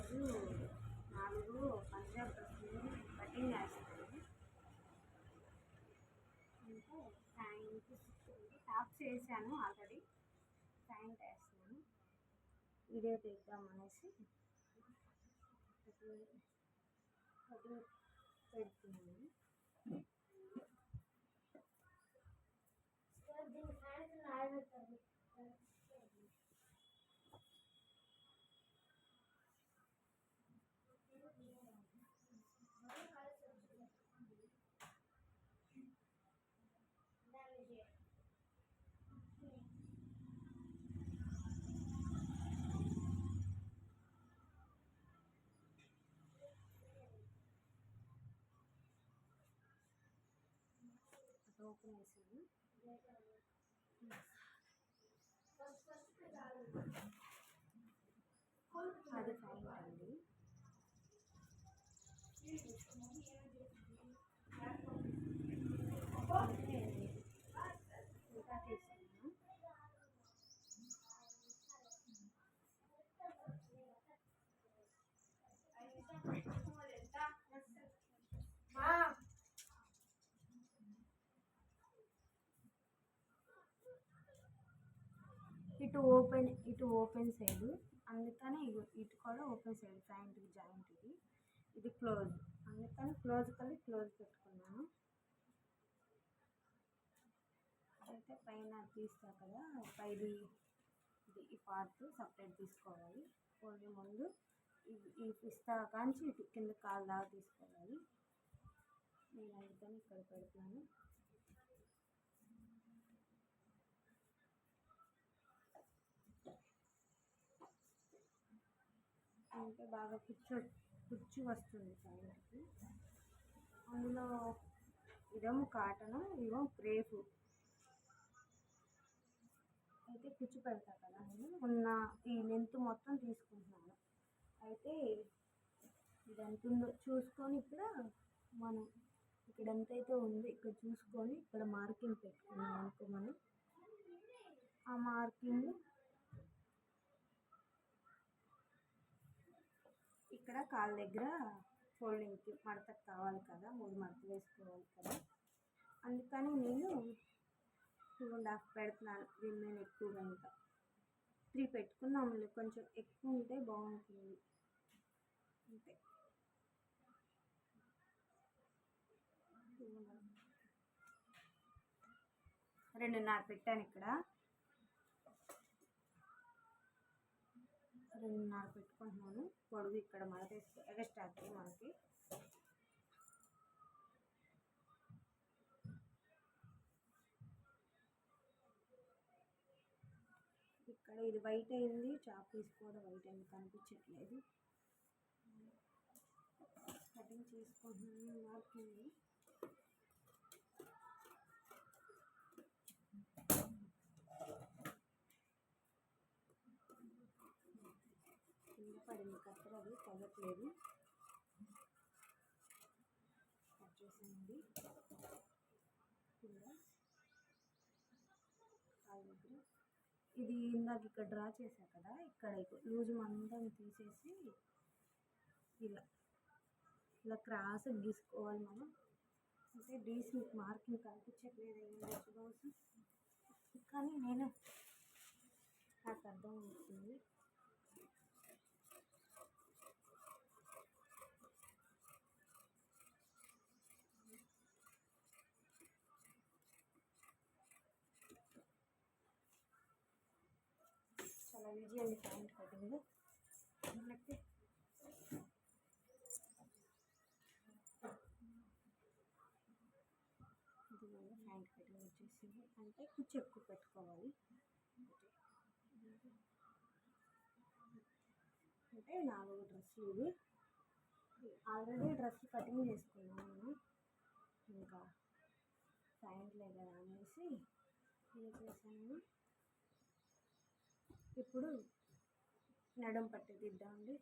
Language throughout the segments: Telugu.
ఈరోజు 4 పంజాబ్ డ్రెస్సులు కటింగ్ వేస్తాను. అంటే ప్యాంట్ టాప్స్ వేసాను ఆల్రెడీ, ప్యాంట్ వేస్తున్నాను. వీడియో తీద్దామనేసి కటింగ్ పెడుతున్నాను. ఓపెన్ చేసాను. అది ప్యాంట్ అండి. ఇంకా తీసాను. ఇటు ఓపెన్ సైడ్, అందుకని ఇటు కూడా ఓపెన్ సైడ్ ప్యాంట్కి జాయింట్. ఇది క్లోజ్, అందుకని క్లోజ్ పెట్టుకున్నాను. అయితే పైన తీస్తా కదా, పైది ఈ పార్ట్ సపరేట్ తీసుకోవాలి. ఓన్లీ ముందు ఈ పిస్తా కాంచి ఇటు కింద కాలు దాకా తీసుకోవాలి. నేను అందుకని ఇక్కడ పెడుతున్నాను. అంటే బాగా కుచ్చు వస్తుంది ప్యాంట్కి. అందులో ఇదేమో కాటను, ఇదేమో క్రేపు. అయితే కుచ్చు పెడతా కదా, నేను ఉన్న ఈ లెంత్ మొత్తం తీసుకుంటున్నాను. అయితే ఇది ఎంత ఉందో చూసుకొని ఇక్కడ మనం ఇక్కడ ఎంతైతే ఉందో ఇక్కడ చూసుకొని ఇక్కడ మార్కింగ్ పెట్టుకున్నాం అనుకో, మనం ఆ మార్కింగ్ ఇక్కడ కాళ్ళ దగ్గర ఫోల్డింగ్కి మడతకు కావాలి కదా, 3 మడతలు వేసుకోవాలి కదా. అందుకని నేను 2.5 పెడుతున్నాను. దీన్ని ఎక్కువగా ఇంకా 3 పెట్టుకున్నాము. కొంచెం ఎక్కువ ఉంటే బాగుంటుంది. అంతే, 2.5 పెట్టాను. ఇక్కడ 2.5 పెట్టుకుంటున్నాను. పొడుగు ఇక్కడ మడత వేసుకో, ఎగస్ట్రా మనకి. ఇక్కడ ఇది వైట్ అయింది, చాప్ పీస్ కూడా వైట్ అయింది, కనిపించట్లేదు. కటింగ్ చేసుకుంటున్నాను మార్కింగ్. కింద పడింది కత్తెర, అది తగ్గట్లేదు. కట్ చేసింది కింద కాళ్ళ దగ్గర. ఇది ఇందాక ఇక్కడ డ్రా చేసా కదా, ఇక్కడ లూజ్ మందం తీసేసి ఇలా క్రాస్ గీసుకోవాలి మనం. అంటే డీసెంట్ మార్కింగ్ కనిపించట్లేదు రోజు, కానీ నాకు అర్థం అవుతుంది. చాలా ఈజీ అండి ప్యాంట్ కటింగ్. అంటే ప్యాంట్ కటింగ్ వచ్చేసి అంటే కుచ్చు ఎక్కువ పెట్టుకోవాలి. అంటే 4 డ్రెస్సులు ఇవి. ఆల్రెడీ డ్రెస్ కటింగ్ చేసుకున్నాను నేను, ఇంకా ప్యాంట్ లేదా అనేసి ఇలా చేశాను. ఇప్పుడు నడుం పట్టి తీద్దామండి.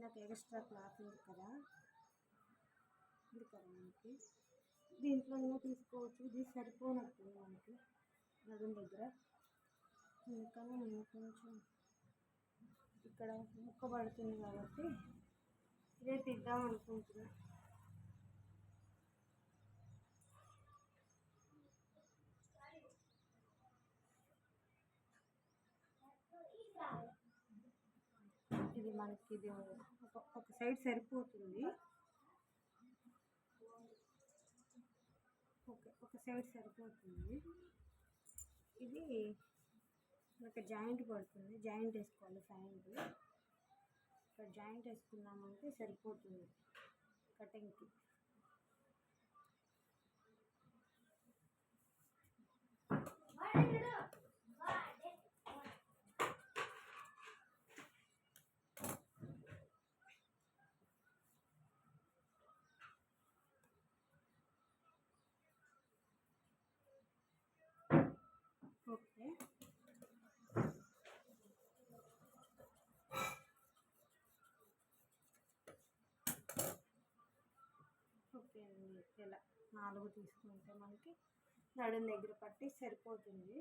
నాకు ఎక్స్ట్రా క్లాత్ ఉంది కదా, మనకి దీంట్లో తీసుకోవచ్చు. ఇది సరిపోనట్టుంది మనకి నడుం దగ్గర, అందుకని నేను కొంచెం ఇక్కడ ముక్క పడుతుంది కాబట్టి ఇదే తీద్దాం అనుకుంటున్నా. ఇది మనకి ఇది ఒక సైడ్ సరిపోతుంది. ఓకే, ఒక సైడ్ సరిపోతుంది. ఇది మనకి జాయింట్ పడుతుంది, జాయింట్ వేసుకోవాలి. ప్యాంట్ ఇక్కడ జాయింట్ వేసుకున్నామంటే సరిపోతుంది కటింగ్కి. ఓకే, ఓకే అండి. ఇలా 4 తీసుకుంటే మనకి నడుం దగ్గర పట్టి సరిపోతుంది.